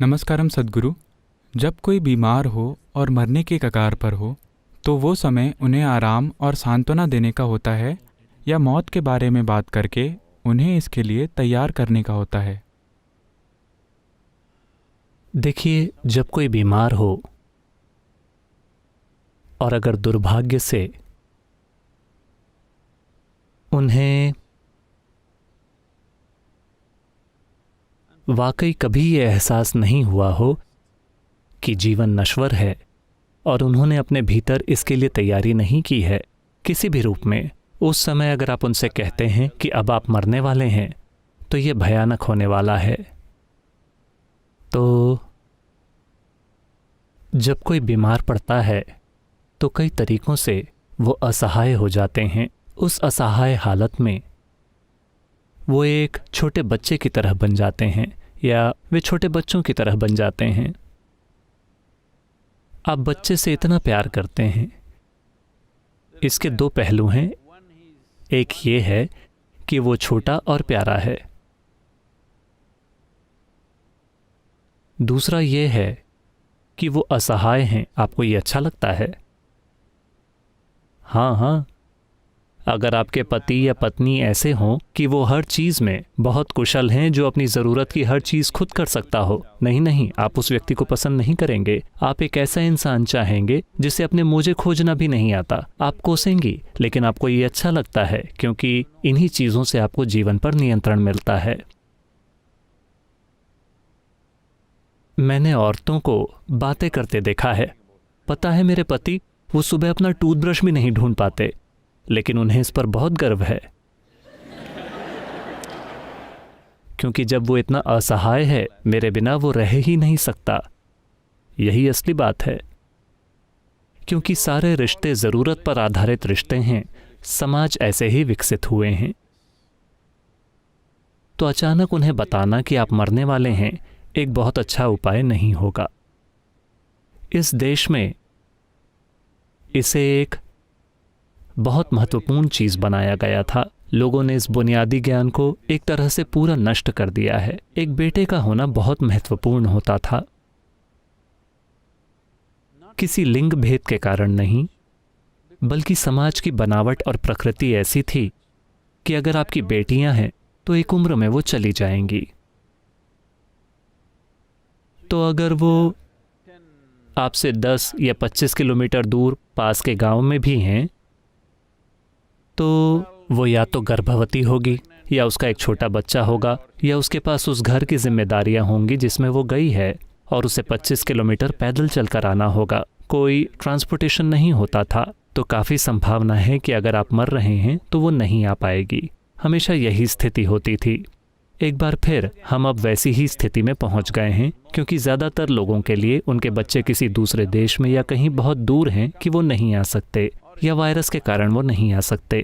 नमस्कारम सद्गुरु। जब कोई बीमार हो और मरने के कगार पर हो तो वो समय उन्हें आराम और सांत्वना देने का होता है या मौत के बारे में बात करके उन्हें इसके लिए तैयार करने का होता है? देखिए, जब कोई बीमार हो और अगर दुर्भाग्य से उन्हें वाकई कभी ये एहसास नहीं हुआ हो कि जीवन नश्वर है और उन्होंने अपने भीतर इसके लिए तैयारी नहीं की है किसी भी रूप में, उस समय अगर आप उनसे कहते हैं कि अब आप मरने वाले हैं तो ये भयानक होने वाला है। तो जब कोई बीमार पड़ता है तो कई तरीकों से वो असहाय हो जाते हैं। उस असहाय हालत में वो एक छोटे बच्चे की तरह बन जाते हैं या वे छोटे बच्चों की तरह बन जाते हैं। आप बच्चे से इतना प्यार करते हैं। इसके दो पहलू हैं। एक ये है कि वो छोटा और प्यारा है, दूसरा ये है कि वो असहाय हैं। आपको ये अच्छा लगता है? हाँ, अगर आपके पति या पत्नी ऐसे हों कि वो हर चीज़ में बहुत कुशल हैं, जो अपनी ज़रूरत की हर चीज़ खुद कर सकता हो, नहीं, आप उस व्यक्ति को पसंद नहीं करेंगे। आप एक ऐसा इंसान चाहेंगे जिसे अपने मोजे खोजना भी नहीं आता। आप कोसेंगी, लेकिन आपको ये अच्छा लगता है क्योंकि इन्हीं चीज़ों से आपको जीवन पर नियंत्रण मिलता है। मैंने औरतों को बातें करते देखा है। पता है, मेरे पति वो सुबह अपना टूथब्रश भी नहीं ढूंढ पाते, लेकिन उन्हें इस पर बहुत गर्व है क्योंकि जब वो इतना असहाय है, मेरे बिना वो रह ही नहीं सकता। यही असली बात है, क्योंकि सारे रिश्ते ज़रूरत पर आधारित रिश्ते हैं। समाज ऐसे ही विकसित हुए हैं। तो अचानक उन्हें बताना कि आप मरने वाले हैं एक बहुत अच्छा उपाय नहीं होगा। इस देश में इसे एक बहुत महत्वपूर्ण चीज़ बनाया गया था। लोगों ने इस बुनियादी ज्ञान को एक तरह से पूरा नष्ट कर दिया है। एक बेटे का होना बहुत महत्वपूर्ण होता था, किसी लिंग भेद के कारण नहीं, बल्कि समाज की बनावट और प्रकृति ऐसी थी कि अगर आपकी बेटियां हैं तो एक उम्र में वो चली जाएंगी। तो अगर वो आपसे 10 या 25 किलोमीटर दूर पास के गांव में भी हैं तो वो या तो गर्भवती होगी या उसका एक छोटा बच्चा होगा या उसके पास उस घर की जिम्मेदारियां होंगी जिसमें वो गई है और उसे 25 किलोमीटर पैदल चलकर आना होगा। कोई ट्रांसपोर्टेशन नहीं होता था, तो काफ़ी संभावना है कि अगर आप मर रहे हैं तो वो नहीं आ पाएगी। हमेशा यही स्थिति होती थी। एक बार फिर हम अब वैसी ही स्थिति में पहुंच गए हैं, क्योंकि ज़्यादातर लोगों के लिए उनके बच्चे किसी दूसरे देश में या कहीं बहुत दूर हैं कि वो नहीं आ सकते या वायरस के कारण वो नहीं आ सकते।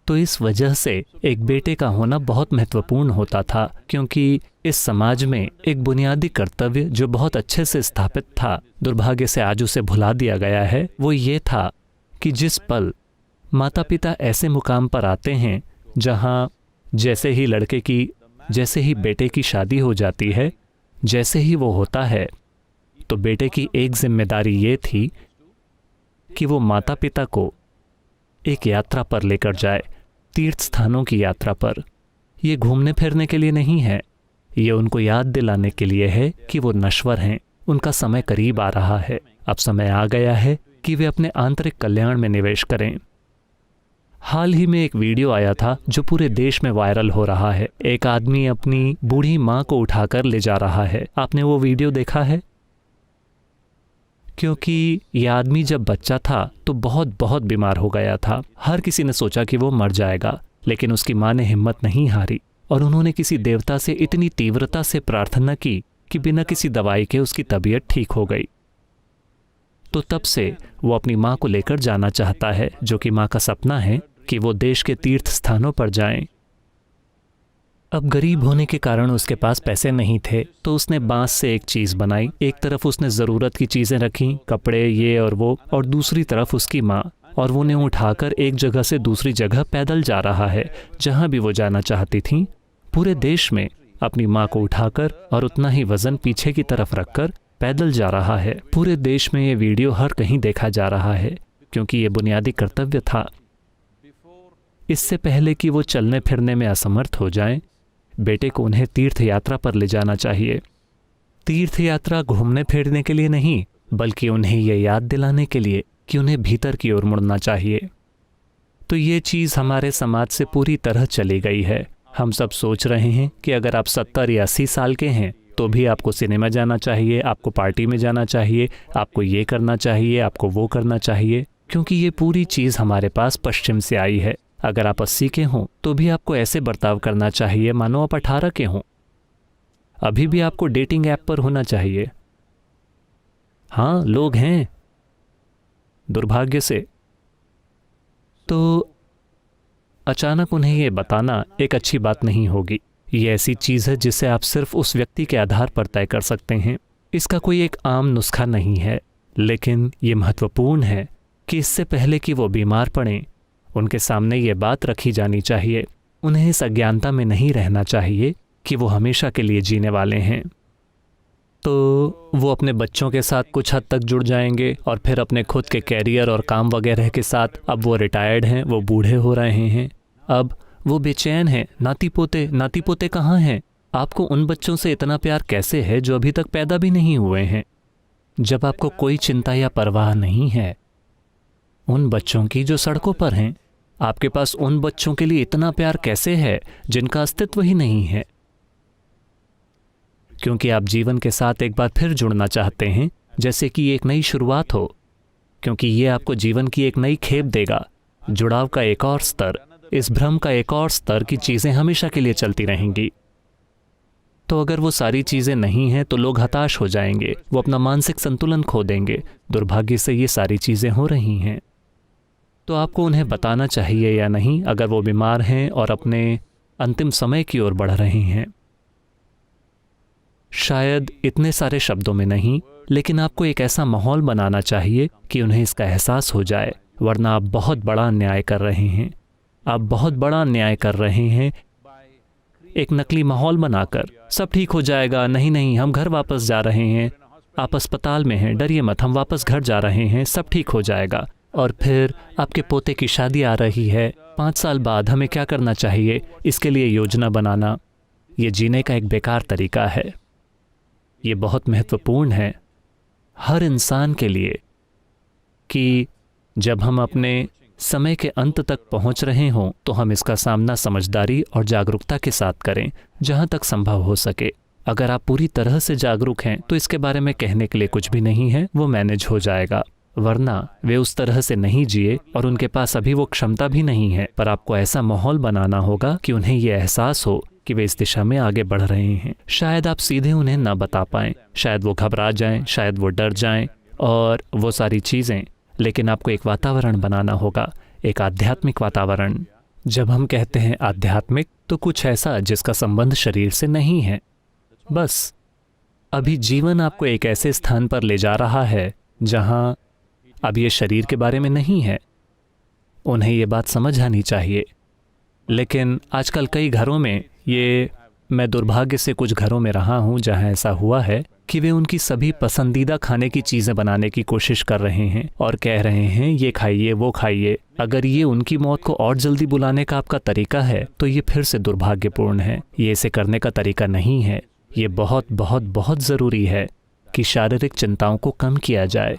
तो इस वजह से एक बेटे का होना बहुत महत्वपूर्ण होता था, क्योंकि इस समाज में एक बुनियादी कर्तव्य जो बहुत अच्छे से स्थापित था, दुर्भाग्य से आज उसे भुला दिया गया है। वो ये था कि जिस पल माता पिता ऐसे मुकाम पर आते हैं जहाँ जैसे ही बेटे की शादी हो जाती है, जैसे ही वो होता है, तो बेटे की एक जिम्मेदारी ये थी कि वो माता पिता को एक यात्रा पर लेकर जाए, तीर्थ स्थानों की यात्रा पर। ये घूमने फिरने के लिए नहीं है, ये उनको याद दिलाने के लिए है कि वो नश्वर हैं, उनका समय करीब आ रहा है। अब समय आ गया है कि वे अपने आंतरिक कल्याण में निवेश करें। हाल ही में एक वीडियो आया था जो पूरे देश में वायरल हो रहा है। एक आदमी अपनी बूढ़ी माँ को उठाकर ले जा रहा है। आपने वो वीडियो देखा है? क्योंकि यह आदमी जब बच्चा था तो बहुत बीमार हो गया था। हर किसी ने सोचा कि वो मर जाएगा, लेकिन उसकी माँ ने हिम्मत नहीं हारी और उन्होंने किसी देवता से इतनी तीव्रता से प्रार्थना की कि बिना किसी दवाई के उसकी तबीयत ठीक हो गई। तो तब से वो अपनी माँ को लेकर जाना चाहता है, जो कि माँ का सपना है कि वो देश के तीर्थ स्थानों पर जाएं। अब गरीब होने के कारण उसके पास पैसे नहीं थे, तो उसने बांस से एक चीज़ बनाई। एक तरफ उसने ज़रूरत की चीज़ें रखी, कपड़े ये और वो, और दूसरी तरफ उसकी माँ, और वो उन्हें उठाकर एक जगह से दूसरी जगह पैदल जा रहा है, जहाँ भी वो जाना चाहती थी। पूरे देश में अपनी माँ को उठाकर और उतना ही वजन पीछे की तरफ रखकर पैदल जा रहा है। पूरे देश में ये वीडियो हर कहीं देखा जा रहा है क्योंकि ये बुनियादी कर्तव्य था। इससे पहले कि वो चलने फिरने में असमर्थ हो जाएं, बेटे को उन्हें तीर्थ यात्रा पर ले जाना चाहिए। तीर्थ यात्रा घूमने फिरने के लिए नहीं, बल्कि उन्हें ये याद दिलाने के लिए कि उन्हें भीतर की ओर मुड़ना चाहिए। तो ये चीज़ हमारे समाज से पूरी तरह चली गई है। हम सब सोच रहे हैं कि अगर आप 70 या 80 साल के हैं तो भी आपको सिनेमा जाना चाहिए, आपको पार्टी में जाना चाहिए, आपको ये करना चाहिए, आपको वो करना चाहिए, क्योंकि ये पूरी चीज़ हमारे पास पश्चिम से आई है। अगर आप 80 के हों तो भी आपको ऐसे बर्ताव करना चाहिए मानो आप 18 के हों। अभी भी आपको डेटिंग ऐप पर होना चाहिए। हाँ, लोग हैं, दुर्भाग्य से। तो अचानक उन्हें ये बताना एक अच्छी बात नहीं होगी। ये ऐसी चीज़ है जिसे आप सिर्फ उस व्यक्ति के आधार पर तय कर सकते हैं। इसका कोई एक आम नुस्खा नहीं है, लेकिन ये महत्वपूर्ण है कि इससे पहले कि वो बीमार पड़ें, उनके सामने ये बात रखी जानी चाहिए। उन्हें इस अज्ञानता में नहीं रहना चाहिए कि वो हमेशा के लिए जीने वाले हैं। तो वो अपने बच्चों के साथ कुछ हद तक जुड़ जाएंगे और फिर अपने खुद के कैरियर और काम वगैरह के साथ। अब वो रिटायर्ड हैं, वो बूढ़े हो रहे हैं, अब वो बेचैन हैं। नाती पोते कहाँ हैं? आपको उन बच्चों से इतना प्यार कैसे है जो अभी तक पैदा भी नहीं हुए हैं? जब आपको कोई चिंता या परवाह नहीं है उन बच्चों की जो सड़कों पर हैं, आपके पास उन बच्चों के लिए इतना प्यार कैसे है जिनका अस्तित्व ही नहीं है? क्योंकि आप जीवन के साथ एक बार फिर जुड़ना चाहते हैं, जैसे कि एक नई शुरुआत हो, क्योंकि ये आपको जीवन की एक नई खेप देगा, जुड़ाव का एक और स्तर, इस भ्रम का एक और स्तर की चीज़ें हमेशा के लिए चलती रहेंगी। तो अगर वो सारी चीज़ें नहीं हैं तो लोग हताश हो जाएंगे, वो अपना मानसिक संतुलन खो देंगे। दुर्भाग्य से ये सारी चीज़ें हो रही हैं। तो आपको उन्हें बताना चाहिए या नहीं अगर वो बीमार हैं और अपने अंतिम समय की ओर बढ़ रहे हैं? शायद इतने सारे शब्दों में नहीं, लेकिन आपको एक ऐसा माहौल बनाना चाहिए कि उन्हें इसका एहसास हो जाए, वरना आप बहुत बड़ा अन्याय कर रहे हैं। आप बहुत बड़ा अन्याय कर रहे हैं एक नकली माहौल बनाकर। सब ठीक हो जाएगा, नहीं, हम घर वापस जा रहे हैं, आप अस्पताल में हैं, डरिए मत, हम वापस घर जा रहे हैं, सब ठीक हो जाएगा। और फिर आपके पोते की शादी आ रही है 5 साल बाद, हमें क्या करना चाहिए, इसके लिए योजना बनाना। ये जीने का एक बेकार तरीका है। ये बहुत महत्वपूर्ण है हर इंसान के लिए कि जब हम अपने समय के अंत तक पहुंच रहे हों तो हम इसका सामना समझदारी और जागरूकता के साथ करें जहां तक संभव हो सके। अगर आप पूरी तरह से जागरूक हैं तो इसके बारे में कहने के लिए कुछ भी नहीं है, वो मैनेज हो जाएगा। वरना वे उस तरह से नहीं जिए और उनके पास अभी वो क्षमता भी नहीं है। पर आपको ऐसा माहौल बनाना होगा कि उन्हें ये एहसास हो कि वे इस दिशा में आगे बढ़ रहे हैं। शायद आप सीधे उन्हें ना बता पाएं, शायद वो घबरा जाएं, शायद वो डर जाएं और वो सारी चीज़ें, लेकिन आपको एक वातावरण बनाना होगा, एक आध्यात्मिक वातावरण। जब हम कहते हैं आध्यात्मिक तो कुछ ऐसा जिसका संबंध शरीर से नहीं है। बस अभी जीवन आपको एक ऐसे स्थान पर ले जा रहा है जहां अब ये शरीर के बारे में नहीं है। उन्हें ये बात समझ आनी चाहिए। लेकिन आजकल कई घरों में मैं दुर्भाग्य से कुछ घरों में रहा हूं जहां ऐसा हुआ है कि वे उनकी सभी पसंदीदा खाने की चीज़ें बनाने की कोशिश कर रहे हैं और कह रहे हैं ये खाइए, वो खाइए। अगर ये उनकी मौत को और जल्दी बुलाने का आपका तरीका है तो ये फिर से दुर्भाग्यपूर्ण है। ये इसे करने का तरीका नहीं है। ये बहुत बहुत बहुत ज़रूरी है कि शारीरिक चिंताओं को कम किया जाए।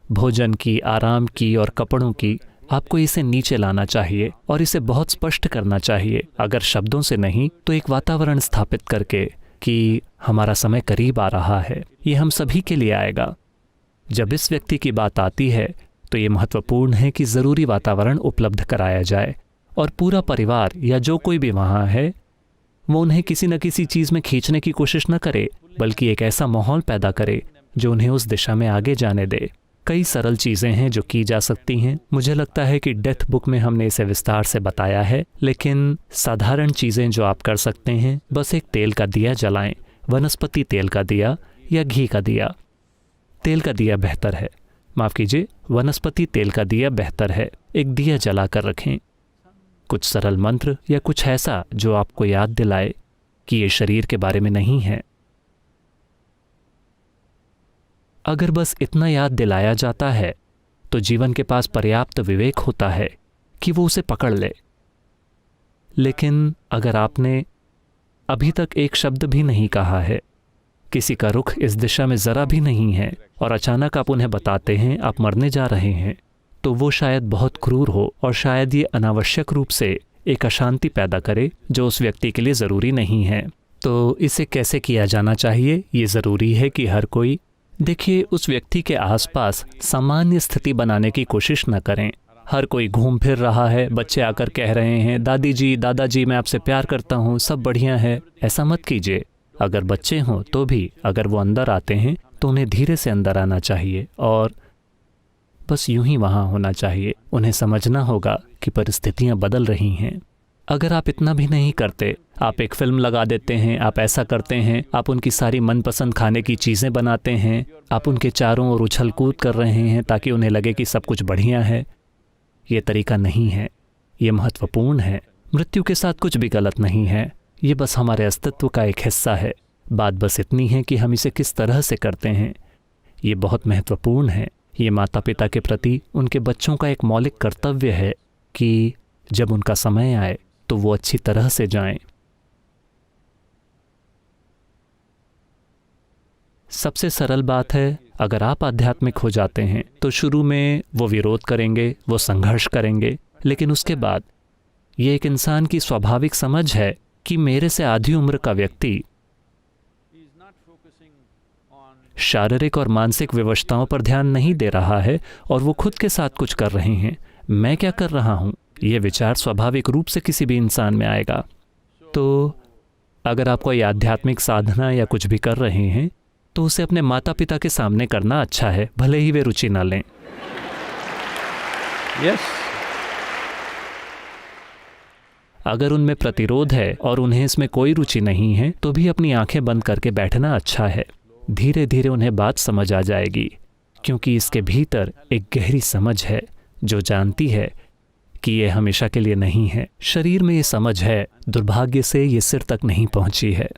भोजन की, आराम की और कपड़ों की, आपको इसे नीचे लाना चाहिए और इसे बहुत स्पष्ट करना चाहिए। अगर शब्दों से नहीं तो एक वातावरण स्थापित करके कि हमारा समय करीब आ रहा है। ये हम सभी के लिए आएगा। जब इस व्यक्ति की बात आती है तो ये महत्वपूर्ण है कि ज़रूरी वातावरण उपलब्ध कराया जाए और पूरा परिवार या जो कोई भी वहाँ है वो उन्हें किसी न किसी चीज़ में खींचने की कोशिश न करे, बल्कि एक ऐसा माहौल पैदा करे जो उन्हें उस दिशा में आगे जाने दे। कई सरल चीज़ें हैं जो की जा सकती हैं। मुझे लगता है कि डेथ बुक में हमने इसे विस्तार से बताया है, लेकिन साधारण चीज़ें जो आप कर सकते हैं, बस एक तेल का दिया जलाएं, वनस्पति तेल का दिया या घी का दिया। तेल का दिया बेहतर है, माफ़ कीजिए, वनस्पति तेल का दिया बेहतर है। एक दिया जला कर रखें। कुछ सरल मंत्र या कुछ ऐसा जो आपको याद दिलाए कि ये शरीर के बारे में नहीं है। अगर बस इतना याद दिलाया जाता है तो जीवन के पास पर्याप्त विवेक होता है कि वो उसे पकड़ ले। लेकिन अगर आपने अभी तक एक शब्द भी नहीं कहा है, किसी का रुख इस दिशा में ज़रा भी नहीं है, और अचानक आप उन्हें बताते हैं आप मरने जा रहे हैं, तो वो शायद बहुत क्रूर हो और शायद ये अनावश्यक रूप से एक अशांति पैदा करे जो उस व्यक्ति के लिए ज़रूरी नहीं है। तो इसे कैसे किया जाना चाहिए? ये ज़रूरी है कि हर कोई देखिए उस व्यक्ति के आसपास सामान्य स्थिति बनाने की कोशिश न करें। हर कोई घूम फिर रहा है, बच्चे आकर कह रहे हैं दादी जी दादाजी मैं आपसे प्यार करता हूँ, सब बढ़िया है। ऐसा मत कीजिए। अगर बच्चे हों तो भी अगर वो अंदर आते हैं तो उन्हें धीरे से अंदर आना चाहिए और बस यूं ही वहाँ होना चाहिए। उन्हें समझना होगा कि परिस्थितियाँ बदल रही हैं। अगर आप इतना भी नहीं करते, आप एक फिल्म लगा देते हैं, आप ऐसा करते हैं, आप उनकी सारी मनपसंद खाने की चीज़ें बनाते हैं, आप उनके चारों ओर उछल कूद कर रहे हैं ताकि उन्हें लगे कि सब कुछ बढ़िया है, ये तरीका नहीं है। ये महत्वपूर्ण है। मृत्यु के साथ कुछ भी गलत नहीं है, ये बस हमारे अस्तित्व का एक हिस्सा है। बात बस इतनी है कि हम इसे किस तरह से करते हैं। ये बहुत महत्वपूर्ण है। ये माता पिता के प्रति उनके बच्चों का एक मौलिक कर्तव्य है कि जब उनका समय आए तो वो अच्छी तरह से जाएं। सबसे सरल बात है, अगर आप आध्यात्मिक हो जाते हैं तो शुरू में वो विरोध करेंगे, वो संघर्ष करेंगे, लेकिन उसके बाद ये एक इंसान की स्वाभाविक समझ है कि मेरे से आधी उम्र का व्यक्ति शारीरिक और मानसिक विवशताओं पर ध्यान नहीं दे रहा है और वो खुद के साथ कुछ कर रहे हैं। मैं क्या कर रहा हूँ, ये विचार स्वाभाविक रूप से किसी भी इंसान में आएगा। तो अगर आप कोई आध्यात्मिक साधना या कुछ भी कर रहे हैं तो उसे अपने माता पिता के सामने करना अच्छा है, भले ही वे रुचि ना लें। Yes. अगर उनमें प्रतिरोध है और उन्हें इसमें कोई रुचि नहीं है तो भी अपनी आंखें बंद करके बैठना अच्छा है। धीरे धीरे उन्हें बात समझ आ जाएगी, क्योंकि इसके भीतर एक गहरी समझ है जो जानती है कि ये हमेशा के लिए नहीं है। शरीर में ये समझ है, दुर्भाग्य से ये सिर तक नहीं पहुंची है।